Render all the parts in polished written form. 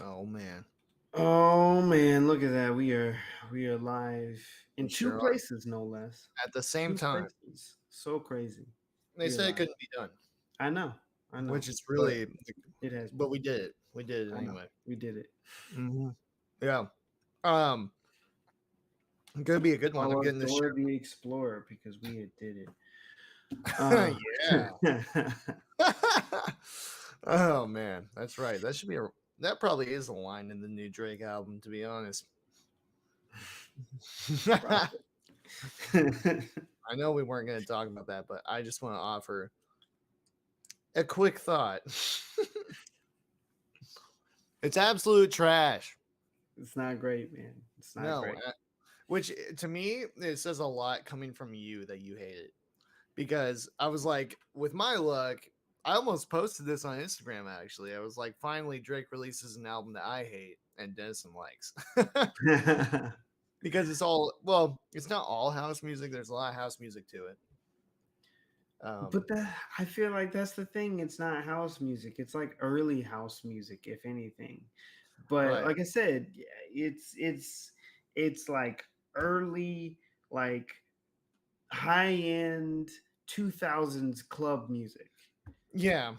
Oh man, Oh man, look at that. We are live we in two sure are. places, no less. At the same Two time, places. So crazy. they We are said it live. couldn't be done, I know. I know. which is But really, it has but been. we did it. We did it I know. anyway. We did it. Hmm. Yeah. Um, Gonna be a good one. I'm Call us getting this Dora the Explorer because we did it. show. Uh Yeah. Oh man, that's right. That should be a. That probably is a line in the new Drake album, to be honest. I Probably. know we weren't going to talk about that, but I just want to offer a quick thought. It's absolute trash. It's not great, man. It's not No, great. which to me it says a lot coming from you that you hate it, because I was like, with my luck, I almost posted this on Instagram. Actually, I was like, finally Drake releases an album that I hate and Dennison likes. Because it's all, well, it's not all house music. There's a lot of house music to it. But I feel like that's the thing. It's not house music. It's like early house music, if anything. But Right. like I said, yeah, it's like early, like high end 2000s club music, Yeah,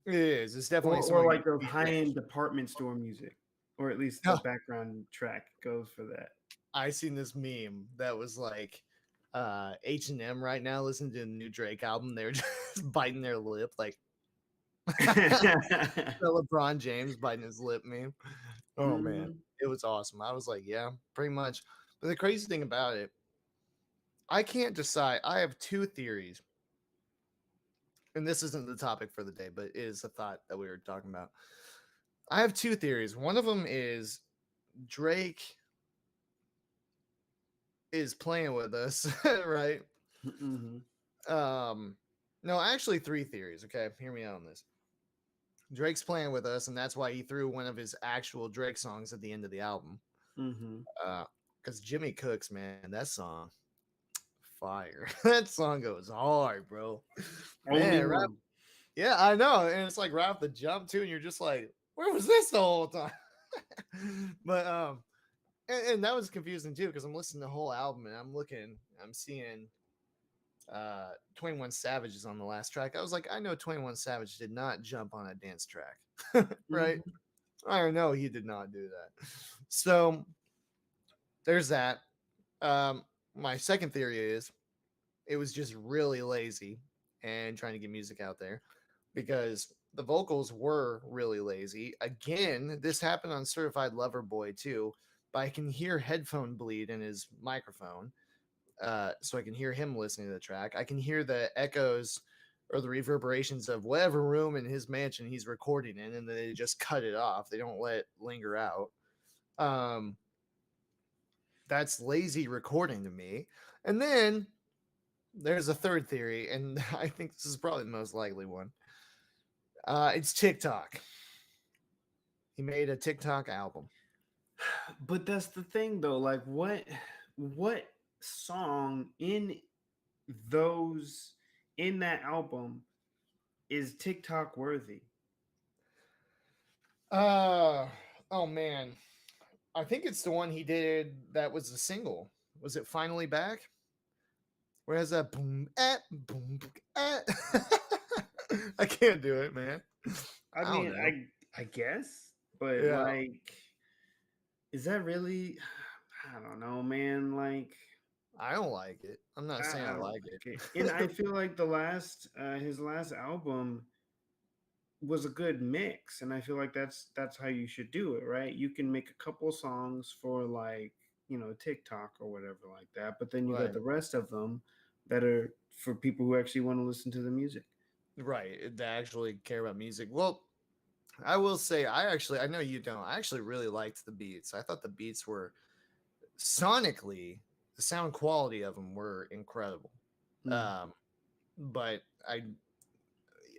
it is. It's definitely or something like those we high finished. end department store music, or at least the No, background track goes for that. I seen this meme that was like H&M right now listening to the new Drake album. They're just biting their lip like the LeBron James biting his lip meme. Oh man, Hmm. it was awesome. I was like, yeah, pretty much. But the crazy thing about it, I can't decide. I have two theories, and this isn't the topic for the day, but it is a thought that we were talking about. I have two theories. One of them is Drake is playing with us, right? Hmm. Um, no, actually, three theories. Okay, hear me out on this. Drake's playing with us, and that's why he threw one of his actual Drake songs at the end of the album. Hmm. Because Jimmy Cooks, man, that song, fire. That song goes hard, bro. Only Man, right? one. Yeah, I know. And it's like right off the jump, too. And you're just like, where was this the whole time? But, and that was confusing, too, because I'm listening to the whole album and I'm seeing 21 Savage is on the last track. I was like, I know 21 Savage did not jump on a dance track, right? Hmm. I know he did not do that. So there's that. Um, my second theory is it was just really lazy and trying to get music out there, because the vocals were really lazy. Again, this happened on Certified Lover Boy too, but I can hear headphone bleed in his microphone. So I can hear him listening to the track. I can hear the echoes or the reverberations of whatever room in his mansion he's recording in, and then they just cut it off. They don't let it linger out. Um, that's lazy recording to me. And then there's a third theory, and I think this is probably the most likely one. It's TikTok. He made a TikTok album. But that's the thing, though. Like, what song those in that album is TikTok worthy? Uh oh man. I think it's the one he did that was a single. Was it Finally Back? Where has that boom at? I can't do it, man. I I don't mean, know. I guess, but Yeah, like, is that really? I don't know, man. Like, I don't like it. I'm not saying I I don't like like it, and I it. feel like his last album was a good mix, and I feel like that's how you should do it, right? You can make a couple songs for, like, TikTok or whatever like that, but then you got Right. the rest of them that are for people who actually want to listen to the music. Right. They actually care about music. Well, I will say I know you don't. I actually really liked the beats. I thought the beats were sonically, the sound quality of them were incredible. Mm. Um, but I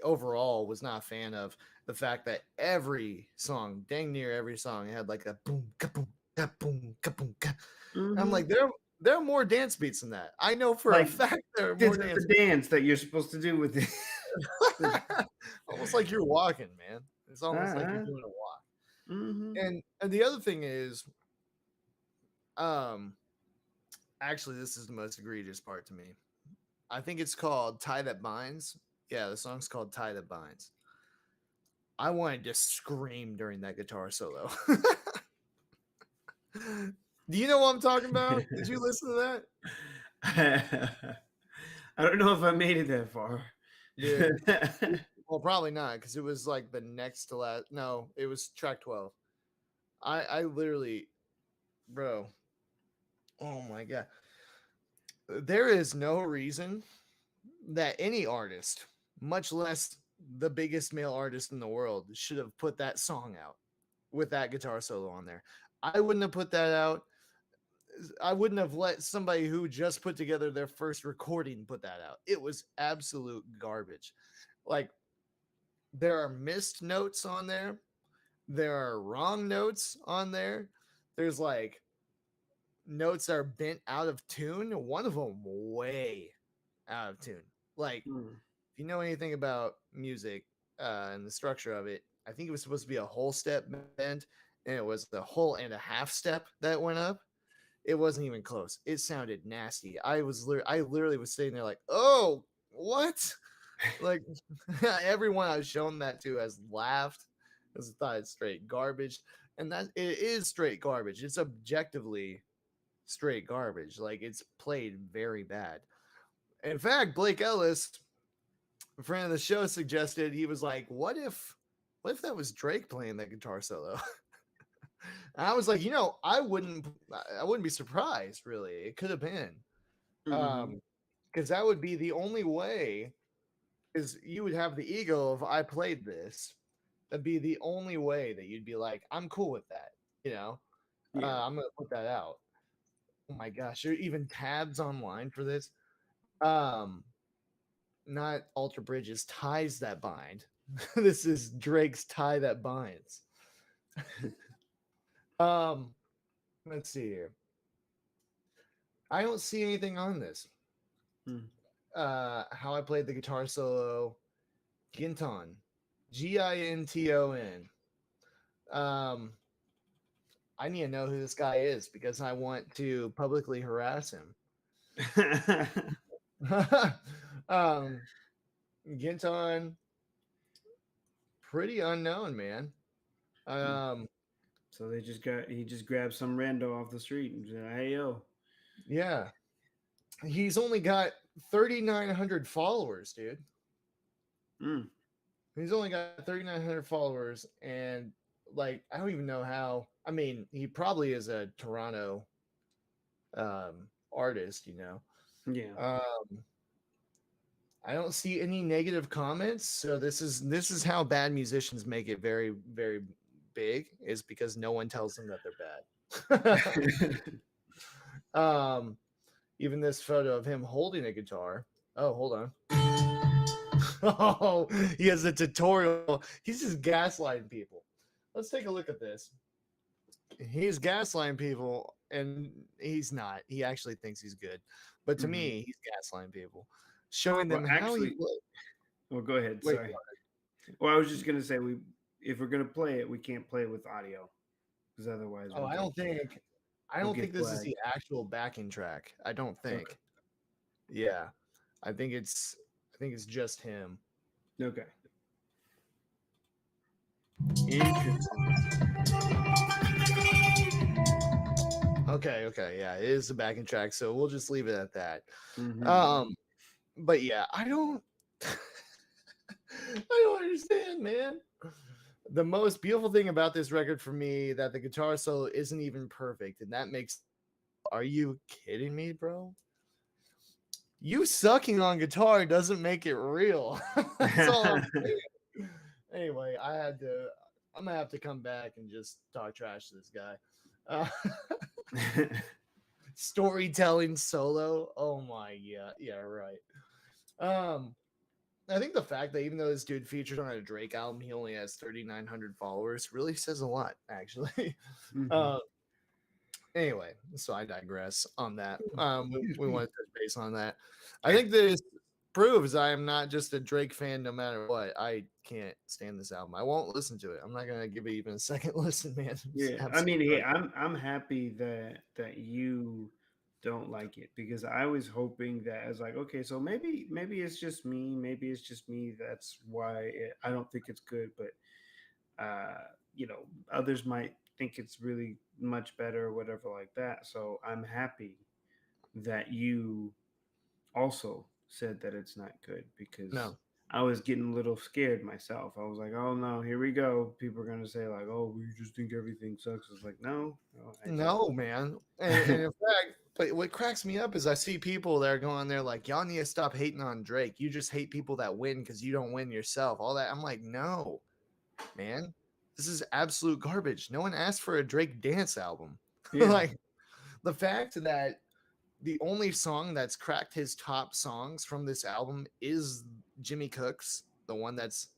overall was not a fan of the fact that every song, dang near every song, had like a boom, kaboom, kaboom, kaboom, ka. I'm Hmm. like, there are more dance beats than that. I know for a Like, fact there are this more is dance the dance that you're supposed to do with it. beats. Almost like you're walking, man. It's All almost like you're right. doing a walk. And the other thing is, um, actually, this is the most egregious part to me. I think it's called "Tie That Binds." Yeah, the song's called "Tie That Binds." I wanted to scream during that guitar solo. Do you know what I'm talking about? Did you listen to that? I don't know if I made it that far. Dude, well, probably not, because it was like the next to last. No, it was track 12. I literally, bro. Oh my god. There is no reason that any artist, much less the biggest male artist in the world, should have put that song out with that guitar solo on there. I wouldn't have put that out. I wouldn't have let somebody who just put together their first recording put that out. It was absolute garbage. Like, there are missed notes on there. There are wrong notes on there. There's like notes that are bent out of tune. One of them way out of tune. Like, Mm. if you know anything about music and the structure of it, I think it was supposed to be a whole step bend, and it was the whole and a half step that went up. It wasn't even close. It sounded nasty. I literally was sitting there like, oh, what? Like, everyone I was showing that to has laughed, has thought it's straight garbage, and that it is straight garbage. It's objectively straight garbage. Like, it's played very bad. In fact, Blake Ellis, a friend of the show, suggested, he was like, what if that was Drake playing that guitar solo? And I was like, I wouldn't be surprised, really. It could have been. Mhm. Because that would be the only way, is you would have the ego of, I played this. That'd be the only way that you'd be like, I'm cool with that. You know, Yeah. I'm gonna put that out. Oh my gosh, there are even tabs online for this. Um, not Alter Bridges, Ties That Bind. This is Drake's Tie That Binds. Um, let's see here. I don't see anything on this. Mm. How I played the guitar solo, Ginton, Ginton. Um, I need to know who this guy is because I want to publicly harass him. um, Ginton, pretty unknown, man. Um, So he just grabbed some rando off the street and said, "Hey yo." yeah, he's only got 3,900 followers, dude. Mm. He's only got 3,900 followers, and like, I don't even know how. I mean, he probably is a Toronto artist, Yeah. Um, I don't see any negative comments. So this is how bad musicians make it very, very big, is because no one tells them that they're bad. um, Even this photo of him holding a guitar. Oh, hold on. Oh, he has a tutorial. He's just gaslighting people. Let's take a look at this. He's gaslighting people, and he's not. He actually thinks he's good. But to Mhm. me, he's gaslighting people, showing Well, them how he actually, plays. well, go ahead. Wait, Sorry. Well, I was just gonna say if we're gonna play it, we can't play it with audio because otherwise oh, I we'll don't get think this is flagged. the actual backing track. I don't Okay. think. Yeah, I think it's just him. Okay. Interesting. Okay, yeah, it is the backing track, so we'll just leave it at that. Hmm. But yeah, I don't, I don't understand, man. The most beautiful thing about this record for me, that the guitar solo isn't even perfect, and that makes. Are you kidding me, bro? You sucking on guitar doesn't make it real. That's all I'm saying. Anyway, I'm gonna have to come back and just talk trash to this guy. Uh, Storytelling solo. Oh my, yeah, right. Um, I think the fact that even though this dude featured on a Drake album, he only has 3,900 followers really says a lot, actually. Hmm. uh, anyway, so I digress on that. We Excuse we me. want to touch base on that. I think this. proves I am not just a Drake fan no matter what. I can't stand this album. I won't listen to it. I'm not gonna give it even a second listen, man. It's Yeah, I absolute mean, hey, garbage. I'm happy that you don't like it because I was hoping that I was like, okay, so maybe it's just me, maybe it's just me. That's why I don't think it's good, but uh, you know, others might think it's really much better or whatever like that. So I'm happy that you also said that it's not good because No. I was getting a little scared myself. I was like, "Oh no, here we go." People are gonna say like, "Oh, we just think everything sucks." It's like, no, no, I just No, man. And in fact, but what cracks me up is I see people that are going there like, y'all need to stop hating on Drake. You just hate people that win because you don't win yourself. All that. I'm like, no, man. This is absolute garbage. No one asked for a Drake dance album. yeah. Like the fact that the only song that's cracked his top songs from this album is Jimmy Cook's, the one that's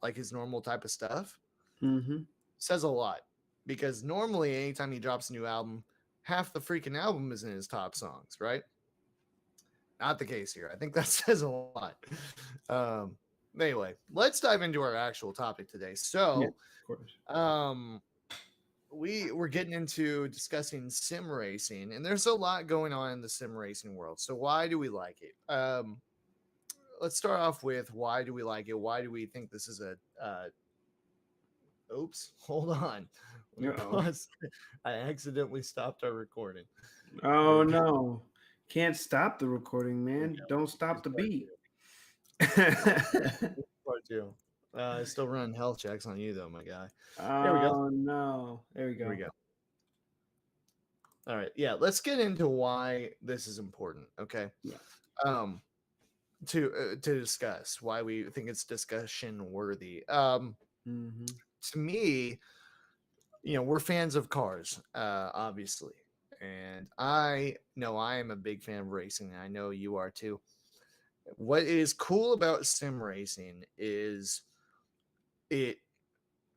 like his normal type of stuff, Mm-hmm. says a lot. Because normally, anytime he drops a new album, half the freaking album is in his top songs, right? Not the case here. I think that says a lot. Um, anyway, let's dive into our actual topic today. Yeah, So, of course. um, we were getting into discussing sim racing, and there's a lot going on in the sim racing world. So, why do we like it? Let's start off with why do we like it? Why do we think this is a oops, hold on. Let me Uh-oh. pause. I accidentally stopped our recording. There Oh we go. no. Can't stop the recording, There we man. go. Don't Here's stop the part beat. two. Part two. Still running health checks on you though, my guy. There we go. Oh no. There we There we go. go. All right. Yeah, let's get into why this is important. Okay. Yeah. Um, to discuss why we think it's discussion worthy. Mm-hmm. To me, we're fans of cars, obviously, and I know I am a big fan of racing. And I know you are too. What is cool about sim racing is it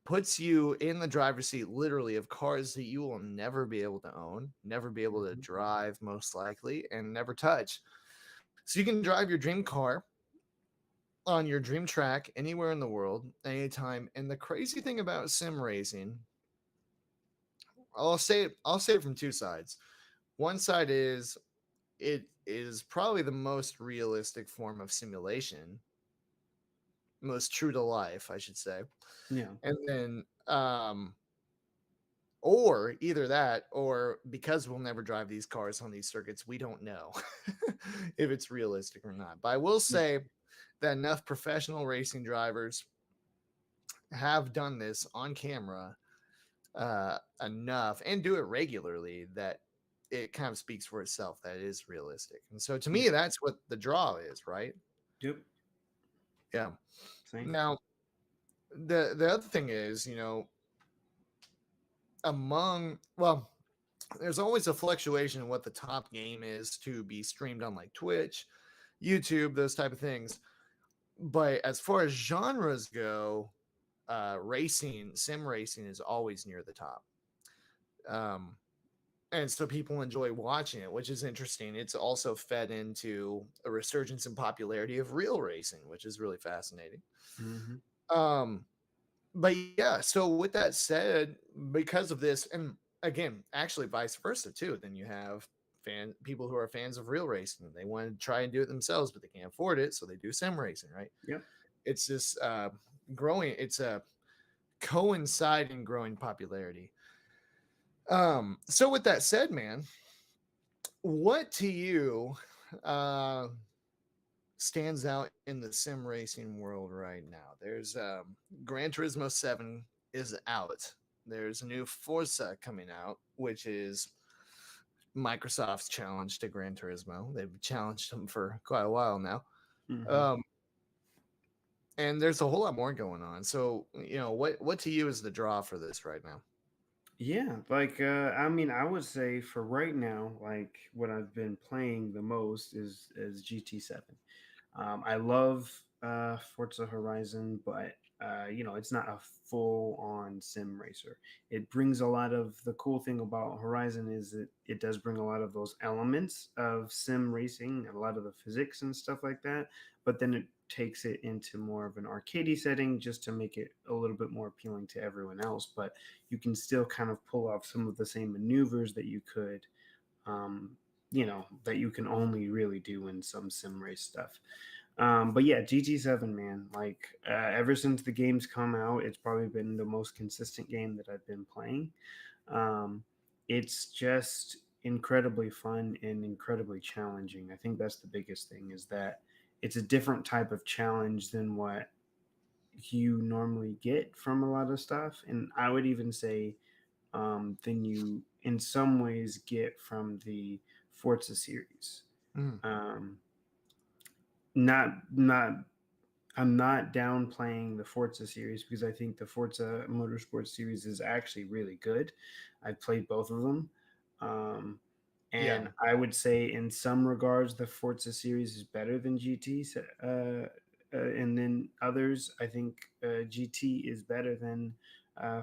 puts you in the driver's seat literally of cars that you will never be able to own, never be able to Mm-hmm. drive, most likely, and never touch. So you can drive your dream car on your dream track anywhere in the world, anytime. And the crazy thing about sim racing, I'll say it from two sides. One side is it is probably the most realistic form of simulation, most true to life, I should say. Yeah. And then or either that, or because we'll never drive these cars on these circuits, we don't know if it's realistic or not. But I will Yeah. say that enough professional racing drivers have done this on camera enough and do it regularly that it kind of speaks for itself that it is realistic. And so to Yeah. me, that's what the draw is, right? Yep. Yeah. Same. Now, the other thing is, among well, there's always a fluctuation in what the top game is to be streamed on like Twitch, YouTube, those type of things. But as far as genres go, sim racing is always near the top. Um, and so people enjoy watching it, which is interesting. It's also fed into a resurgence in popularity of real racing, which is really fascinating. Mm-hmm. Um, but yeah, so with that said, because of this, and again, actually vice versa too, then you have people who are fans of real racing. They want to try and do it themselves, but they can't afford it, so they do sim racing, right? Yep. It's this growing, it's a coinciding growing popularity. So with that said, man, what to you uh stands out in the sim racing world right now? There's Gran Turismo 7 is out. There's a new Forza coming out, which is Microsoft's challenge to Gran Turismo. They've challenged them for quite a while now. Mm-hmm. Um, and there's a whole lot more going on. So, what to you is the draw for this right now? Yeah, like I mean, I would say for right now, like what I've been playing the most is GT7. I love Forza Horizon, but it's not a full on sim racer. It brings a lot of the cool thing about Horizon is that it does bring a lot of those elements of sim racing and a lot of the physics and stuff like that, but then it takes it into more of an arcadey setting just to make it a little bit more appealing to everyone else. But you can still kind of pull off some of the same maneuvers that you could, um, that you can only really do in some sim race stuff. But yeah, GT7, man. Like ever since the game's come out, it's probably been the most consistent game that I've been playing. Um, it's just incredibly fun and incredibly challenging. I think that's the biggest thing is that it's a different type of challenge than what you normally get from a lot of stuff, and I would even say than you in some ways get from the Forza series. Mm. Um, not I'm not downplaying the Forza series because I think the Forza Motorsport series is actually really good. I've played both of them. Um, Yeah. and I would say, in some regards, the Forza series is better than GT. And then others, I think GT is better than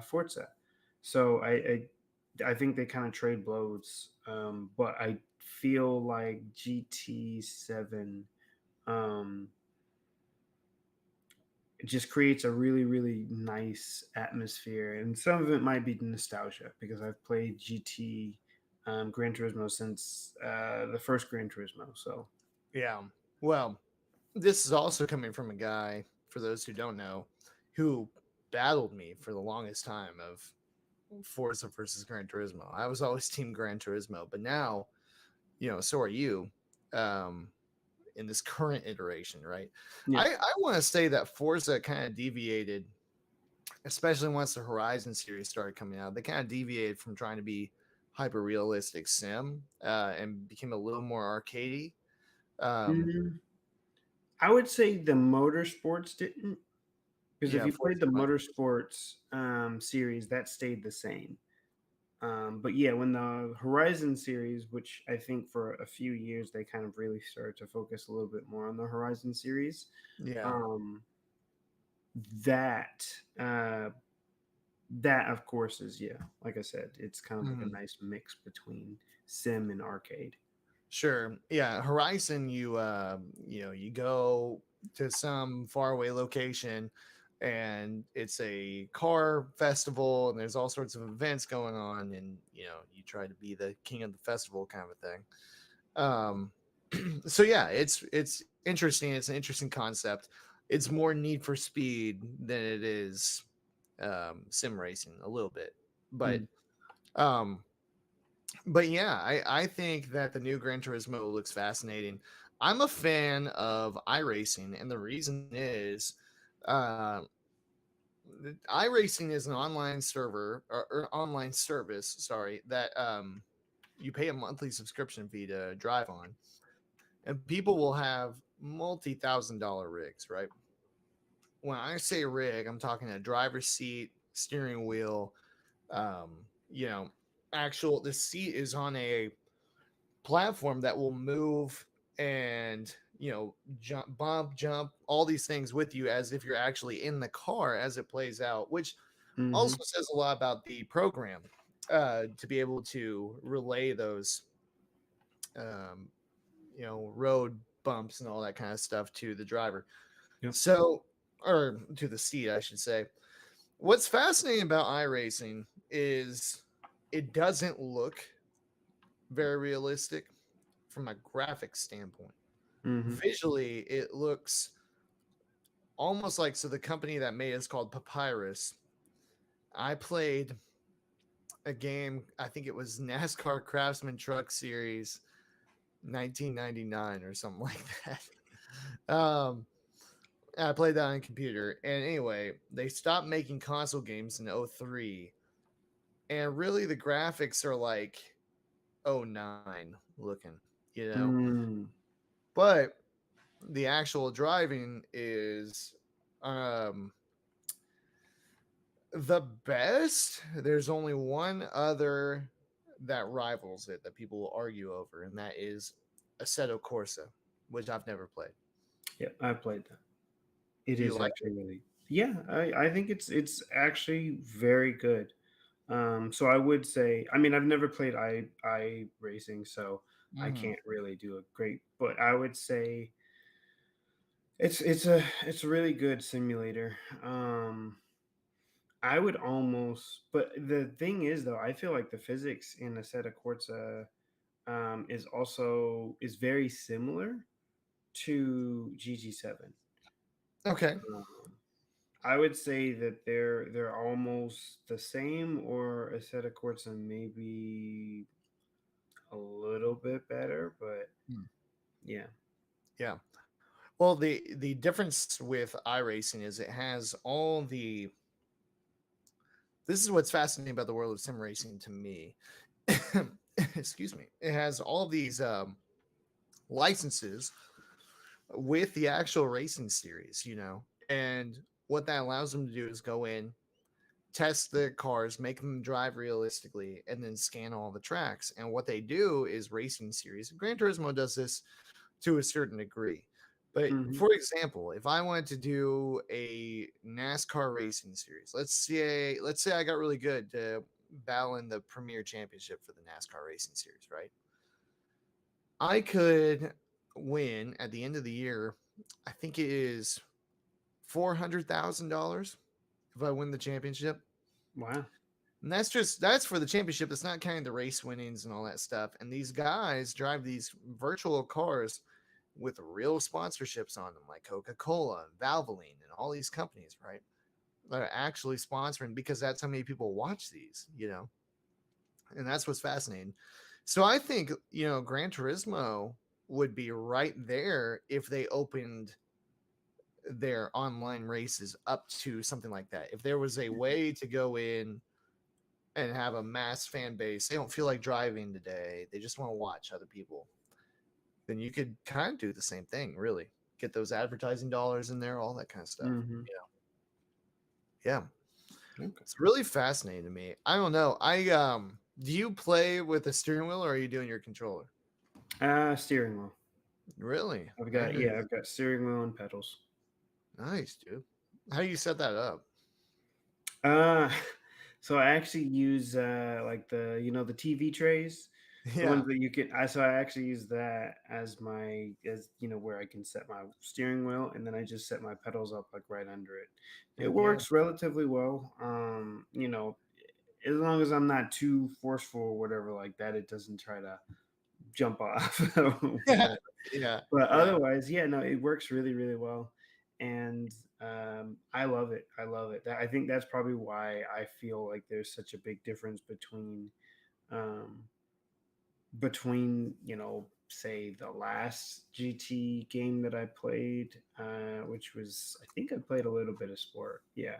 Forza. So I think they kind of trade blows. But I feel like GT7. Um, it just creates a really really nice atmosphere, and some of it might be nostalgia because I've played GT Gran Turismo since the first Gran Turismo. So Yeah. Well, this is also coming from a guy, for those who don't know, who battled me for the longest time of Forza versus Gran Turismo. I was always Team Gran Turismo, but now, so are you. Um, in this current iteration, right? yeah. I want to say that Forza kind of deviated, especially once the Horizon series started coming out. They kind of deviated from trying to be hyper realistic sim and became a little more arcadey. Um, Mhm. I would say the motorsports didn't, because if yeah, you played Forza the might. motorsports series, that stayed the same. But yeah, when the Horizon series, which I think for a few years they kind of really started to focus a little bit more on the Horizon series, Yeah. um, that uh, that of course is, yeah, like I said, it's kind of like a Mhm. nice mix between sim and arcade. Sure. Yeah, Horizon, you go to some faraway location and it's a car festival and there's all sorts of events going on and you try to be the king of the festival kind of a thing. So yeah, it's interesting. It's an interesting concept. It's more Need for Speed than it is sim racing a little bit. But Mm. um but yeah, I think that the new Gran Turismo looks fascinating. I'm a fan of iRacing, and the reason is, uh, iRacing is an online server or online service, sorry, that you pay a monthly subscription fee to drive on, and people will have multi-thousand-dollar rigs, right? When I say rig, I'm talking a driver's seat, steering wheel, um, you know, actual. The seat is on a platform that will move and jump, bump, jump, all these things with you as if you're actually in the car as it plays out, which Hmm. also says a lot about the program to be able to relay those um, road bumps and all that kind of stuff to the driver. Yep. So, or to the seat, I should say. What's fascinating about iRacing is it doesn't look very realistic from a graphic standpoint. Hmm. Visually, it looks almost like, so the company that made it is called Papyrus. I played a game, I think it was NASCAR Craftsman Truck Series 1999 or something like that. I played that on a computer. And anyway, they stopped making console games in '03. And really, the graphics are like '09 looking, you know? Mm. But the actual driving is um the best. There's only one other that rivals it that people will argue over, and that is Assetto Corsa, which I've never played. Yeah, I played that. It You is like actually it? really, Yeah, I think it's actually very good. So I would say, I mean, I've never played I racing, so I Mhm. can't really do a great, but I would say it's a really good simulator. I would almost, but the thing is though, I feel like the physics in Assetto Corsa is very similar to GG7. Okay. Um, I would say that they're almost the same, or a set of courts and maybe a little bit better, but Mm. yeah. Yeah. Well, the difference with iRacing is it has all the this is what's fascinating about the world of sim racing to me. Excuse me. It has all these licenses with the actual racing series, and what that allows them to do is go in, test the cars, make them drive realistically, and then scan all the tracks. And what they do is racing series. Gran Turismo does this to a certain degree. But Hmm. for example, if I wanted to do a NASCAR racing series, let's say I got really good to battle in the Premier Championship for the NASCAR racing series, right? I could win at the end of the year. I think it is $400,000 if I win the championship. Wow. And that's for the championship. That's not counting the race winnings and all that stuff. And these guys drive these virtual cars with real sponsorships on them, like Coca-Cola and Valvoline and all these companies, right? That are actually sponsoring because that's how many people watch these. And that's what's fascinating. So I think, Gran Turismo would be right there if they opened their online races up to something like that. If there was a way to go in and have a mass fan base, they don't feel like driving today, they just want to watch other people, then you could kind of do the same thing, really. Get those advertising dollars in there, all that kind of stuff. Hmm. Yeah. Okay. It's really fascinating to me. I don't know. I do you play with a steering wheel or are you doing your controller? Steering wheel. Really? I've I got, didn't yeah, know. I've got steering wheel and pedals. Nice, dude. How do you set that up? Uh, so I actually use like the TV trays, the ones Yeah. that you can. I actually use that as where I can set my steering wheel, and then I just set my pedals up like right under it. It Heck yeah. works relatively well. As long as I'm not too forceful or whatever like that, it doesn't try to jump off. Yeah. Yeah. But Yeah. otherwise, yeah, no, it works really, really well, and I love it. I love it. I think that's probably why I feel like there's such a big difference um, between say the last GT game that I played, which was I think I played a little bit of Sport, yeah,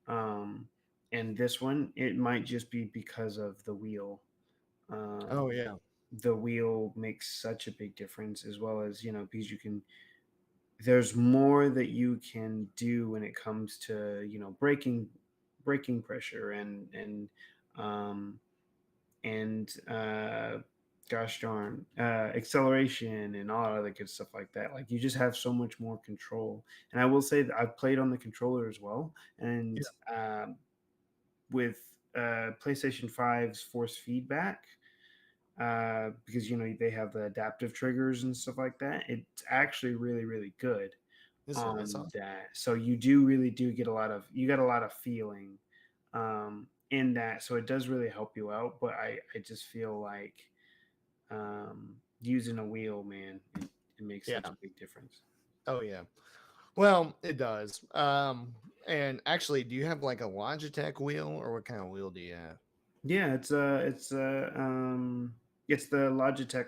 um, and this one. It might just be because of the wheel. Oh Um, yeah. the wheel makes such a big difference, as well as because you can there's more that you can do when it comes to braking pressure um and gosh darn acceleration and all other good stuff like that. Like, you just have so much more control. And I will say that I've played on the controller as well, and with PlayStation 5's force feedback, because they have the adaptive triggers and stuff like that. It's actually really, really good Is it? That's on awesome. that. So you do really do get a lot of feeling in that. So it does really help you out. But I just feel like using a wheel, man, it makes such Yeah. a big difference. Oh yeah. Well, it does. And actually, do you have like a Logitech wheel or what kind of wheel do you have? Yeah, it's the Logitech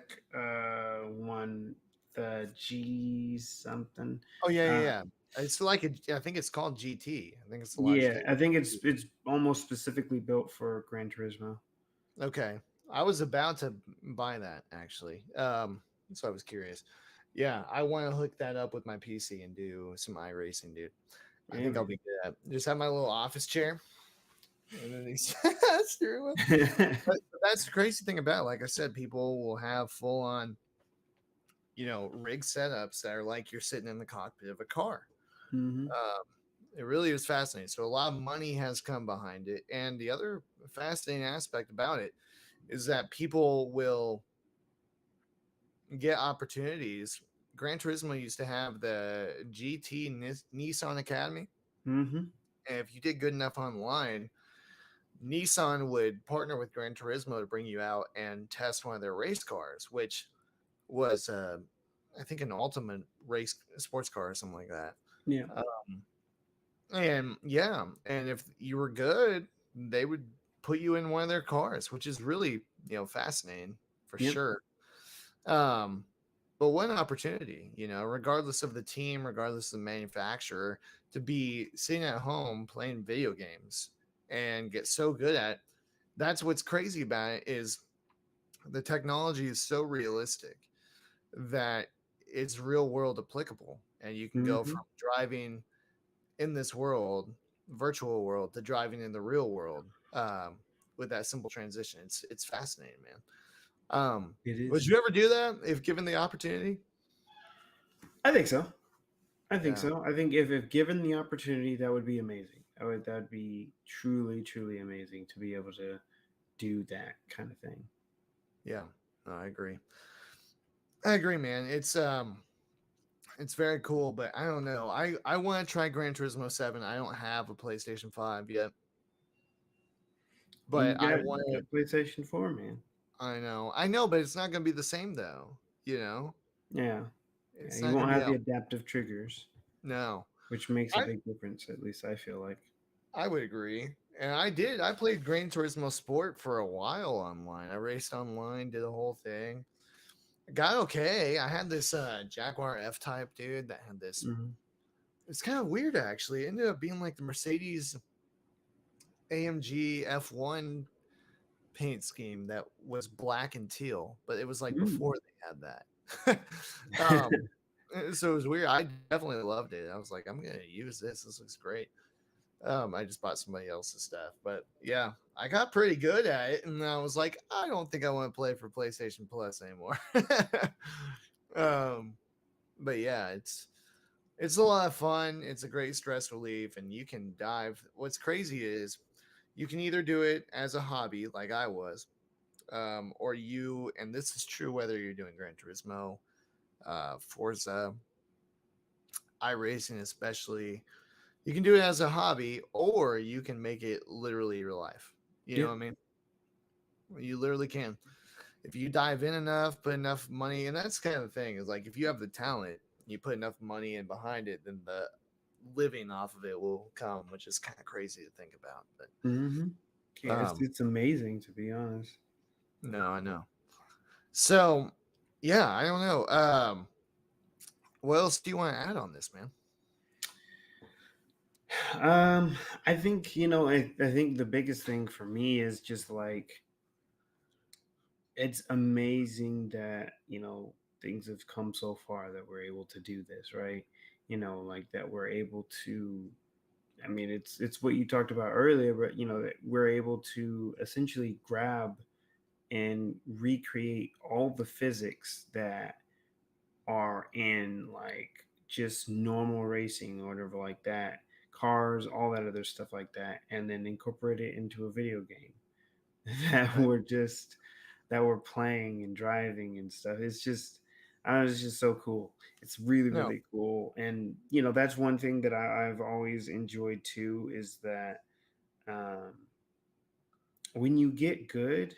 one, the G something. Oh yeah, yeah, Uh, yeah. It's like I think it's called GT. I think it's the yeah, Logitech I think GT. it's almost specifically built for Gran Turismo. Okay. I was about to buy that actually. So I was curious. Yeah, I want to hook that up with my PC and do some iRacing, dude. I Yeah, think I'll man. be good at just have my little office chair and then these steering wheel. But that's the crazy thing about it. Like I said, people will have full on, rig setups that are like you're sitting in the cockpit of a car. Hmm. Um, It really is fascinating. So a lot of money has come behind it, and the other fascinating aspect about it is that people will get opportunities. Gran Turismo used to have the GT Nissan Academy. Mm-hmm. And if you did good enough online, Nissan would partner with Gran Turismo to bring you out and test one of their race cars, which was, I think, an ultimate race sports car or something like that. Yeah. Um, and yeah, and if you were good, they would put you in one of their cars, which is really, fascinating for Yep. sure. Um, but what an opportunity, regardless of the team, regardless of the manufacturer, to be sitting at home playing video games and get so good at it. That's what's crazy about it is the technology is so realistic that it's real world applicable. And you can go Mm-hmm. from driving in this world, virtual world, to driving in the real world with that simple transition. It's fascinating, man. It Would is. you ever do that if given the opportunity? I think so. I think Yeah. so. I think if given the opportunity, that would be amazing. That would be truly, truly amazing to be able to do that kind of thing. Yeah. No, I agree. I agree, man. It's very cool, but I don't know. I want to try Gran Turismo 7. I don't have a PlayStation 5 yet, You but I got want you to. got PlayStation 4, man. I know, but it's not going to be the same though. You know, Yeah. Yeah. it's You not going won't to be have that. the adaptive triggers, No, which makes a I big difference, at least I feel like. I would agree. And I did. I played Gran Turismo Sport for a while online. I raced online, did the whole thing. Got okay. I had this Jaguar F Type, dude, that had this. Hmm. It's kind of weird actually. It ended up being like the Mercedes AMG F1 paint scheme that was black and teal, but it was like Mm. before they had that. um, so it was weird. I definitely loved it. I was like, I'm gonna use this. This looks great. I just bought somebody else's stuff, but yeah, I got pretty good at it, and I was like, I don't think I want to play for PlayStation Plus anymore. um, but yeah, it's a lot of fun. It's a great stress relief, and you can dive. What's crazy is you can either do it as a hobby, like I was, or you, and this is true whether you're doing Gran Turismo, Forza, iRacing, especially. You can do it as a hobby, or you can make it literally your life. You know Yeah. what I mean? You literally can. If you dive in enough, put enough money, and that's kind of the thing is like if you have the talent, you put enough money in behind it, then the living off of it will come, which is kind of crazy to think about. Hmm. But Yeah, it's amazing to be honest. no, I know. So yeah, I don't know. What else do you want to add on this, man? Um, I think I think the biggest thing for me is just like it's amazing that things have come so far that we're able to do this, right? Like that we're able to. I mean, it's what you talked about earlier, but that we're able to essentially grab and recreate all the physics that are in like just normal racing or whatever like that, cars, all that other stuff like that, and then incorporate it into a video game that Right. we're just that we're playing and driving and stuff. It's just I don't know, it's just so cool. It's really, No. really cool. And that's one thing that I've always enjoyed too is that um, when you get good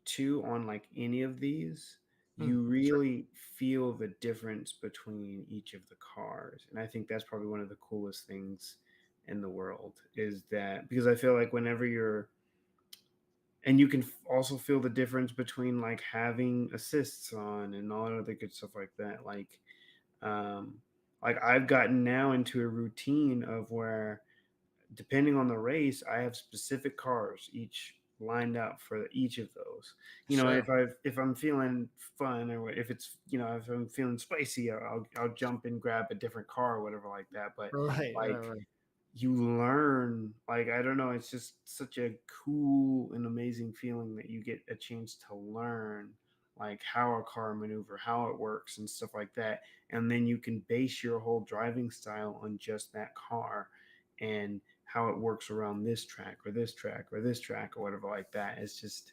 too on like any of these, Hmm. you Sure. really feel the difference between each of the cars. And I think that's probably one of the coolest things in the world is that because I feel like whenever you're and you can also feel the difference between like having assists on and all that other good stuff like that. Um, like I've gotten now into a routine of where depending on the race, I have specific cars each lined up for each of those. Sure. If I'm feeling fun or if it's if I'm feeling spicy, I'll jump and grab a different car or whatever like that. But Right. Right. like Right. you learn, like I don't know, it's just such a cool and amazing feeling that you get a chance to learn like how a car maneuver, how it works and stuff like that. And then you can base your whole driving style on just that car and how it works around this track or this track or this track or whatever like that. It's just,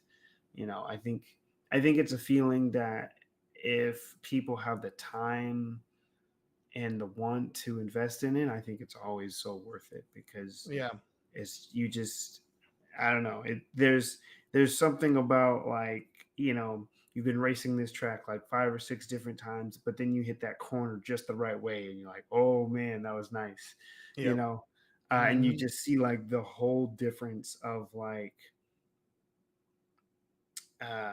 I think it's a feeling that if people have the time and the want to invest in it, I think it's always so worth it because Yeah. it's you just I don't know. There's something about like, you've been racing this track like 5 or 6 different times, but then you hit that corner just the right way and you're like, "Oh man, that was nice." You Yep. know. And you Hmm. just see like the whole difference of like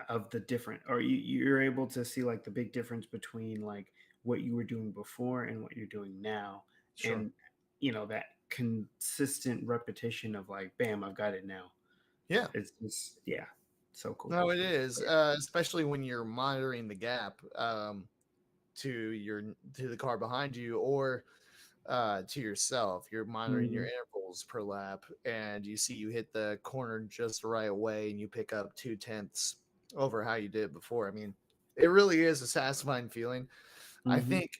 of the different or you're able to see like the big difference between like what you were doing before and what you're doing now, Sure. and that consistent repetition of like bam, I've got it now. Yeah. It's yeah, so cool. No, it is, especially when you're monitoring the gap to your to the car behind you, or to yourself. You're monitoring your Hmm. intervals per lap, and you see you hit the corner just the right way, and you pick up 2/10 over how you did before. I mean, it really is a satisfying feeling. I Hmm. think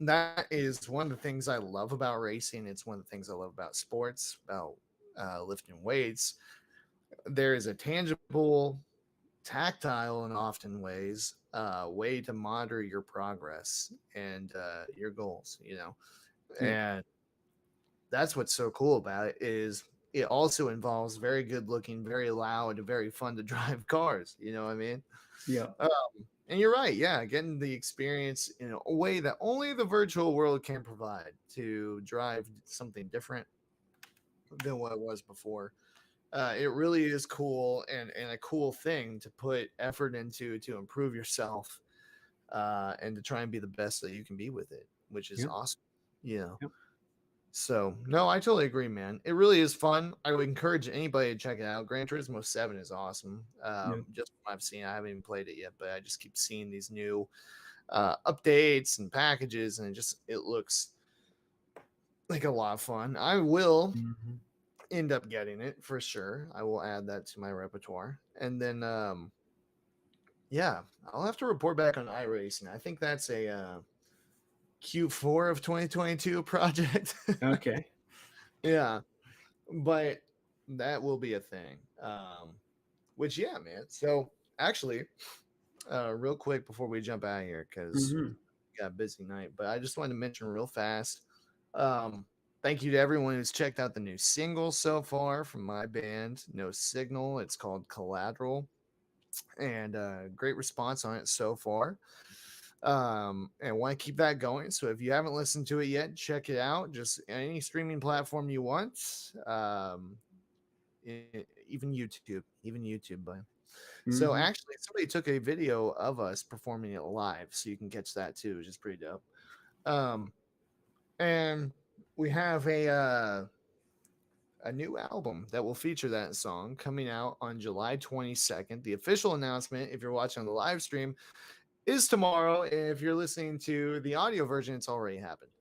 that is one of the things I love about racing. It's one of the things I love about sports, about lifting weights. There is a tangible, tactile, and often ways way to monitor your progress and your goals. Yeah. And that's what's so cool about it is it also involves very good looking, very loud, very fun to drive cars. You know what I mean? Yeah. Um, and you're right. Yeah, getting the experience in a way that only the virtual world can provide to drive something different than what it was before. It really is cool, and a cool thing to put effort into to improve yourself and to try and be the best that you can be with it, which is Yeah. awesome. You know. Yeah. So no, I totally agree, man. It really is fun. I would encourage anybody to check it out. Gran Turismo 7 is awesome. Yeah. Just from what I've seen, I haven't even played it yet, but I just keep seeing these new updates and packages, and it looks like a lot of fun. I will Hmm. end up getting it for sure. I will add that to my repertoire, and then yeah, I'll have to report back on iRacing. I think that's a Q4 of 2022 project. Okay. Yeah, but that will be a thing. Which, yeah, man. So actually, real quick before we jump out of here, because Hmm. we got a busy night, but I just wanted to mention real fast. Um, Thank you to everyone who's checked out the new single so far from my band, No Signal. It's called Collateral, and great response on it so far. And want to keep that going. So if you haven't listened to it yet, check it out. Just any streaming platform you want. Even YouTube, but so Hmm. actually somebody took a video of us performing it live, so you can catch that too, which is pretty dope. Um, and we have a new album that will feature that song coming out on July 22nd. The official announcement, if you're watching on the live stream, is tomorrow. If you're listening to the audio version, it's already happened.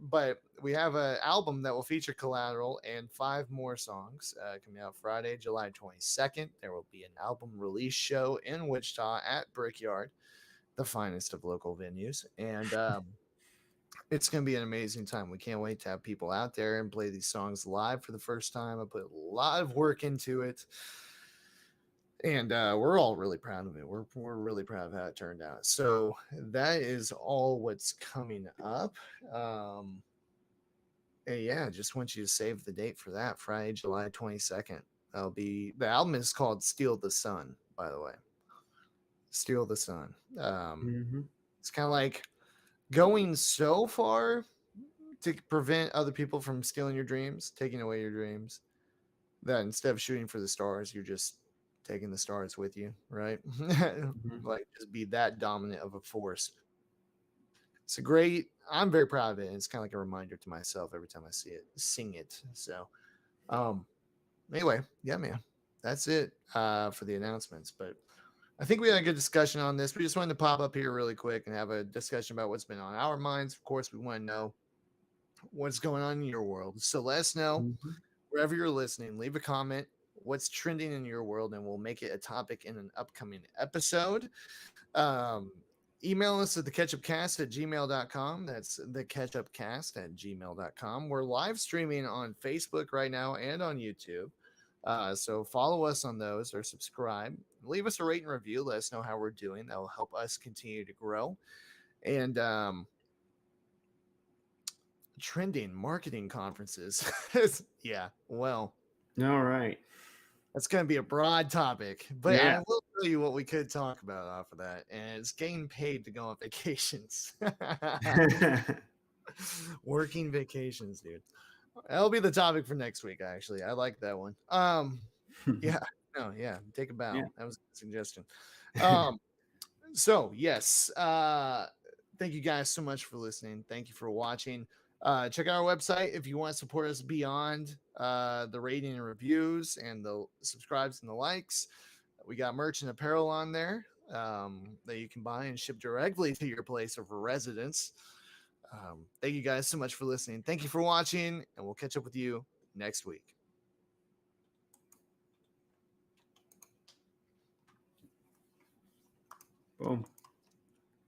But we have an album that will feature Collateral and 5 more songs coming out Friday, July 22nd. There will be an album release show in Wichita at Brickyard, the finest of local venues. And it's going to be an amazing time. We can't wait to have people out there and play these songs live for the first time. I put a lot of work into it, and we're all really proud of it. We're really proud of how it turned out. So that is all what's coming up. Um, and yeah, just want you to save the date for that, Friday, July 22nd. That'll be the album is called Steal the Sun, by the way. Steal the Sun. Um, Hmm. it's kind of like going so far to prevent other people from stealing your dreams, taking away your dreams, that instead of shooting for the stars, you're just taking the stars with you, right? Hmm. Like just be that dominant of a force. It's a great. I'm very proud of it. And it's kind of like a reminder to myself every time I see it, sing it. So, um, anyway, yeah, man, that's it for the announcements. But I think we had a good discussion on this. We just wanted to pop up here really quick and have a discussion about what's been on our minds. Of course, we want to know what's going on in your world. So let us know Hmm. wherever you're listening. Leave a comment. What's trending in your world, and we'll make it a topic in an upcoming episode. Um, email us at theketchupcast@gmail.com. That's theketchupcast@gmail.com. We're live streaming on Facebook right now and on YouTube. So follow us on those or subscribe. Leave us a rate and review. Let us know how we're doing. That will help us continue to grow. And trending marketing conferences. Yeah, well, All right. that's going to be a broad topic, but I Yeah. will tell you what we could talk about off of that, and it's getting paid to go on vacations. Working vacations, dude. That'll be the topic for next week. Actually, I like that one. Yeah, no, yeah, take a bow. Yeah. That was a good suggestion. So yes, thank you guys so much for listening. Thank you for watching. Check out our website if you want to support us beyond the rating and reviews and the subscribes and the likes. We got merch and apparel on there that you can buy and ship directly to your place of residence. Thank you guys so much for listening. Thank you for watching, and we'll catch up with you next week. Boom.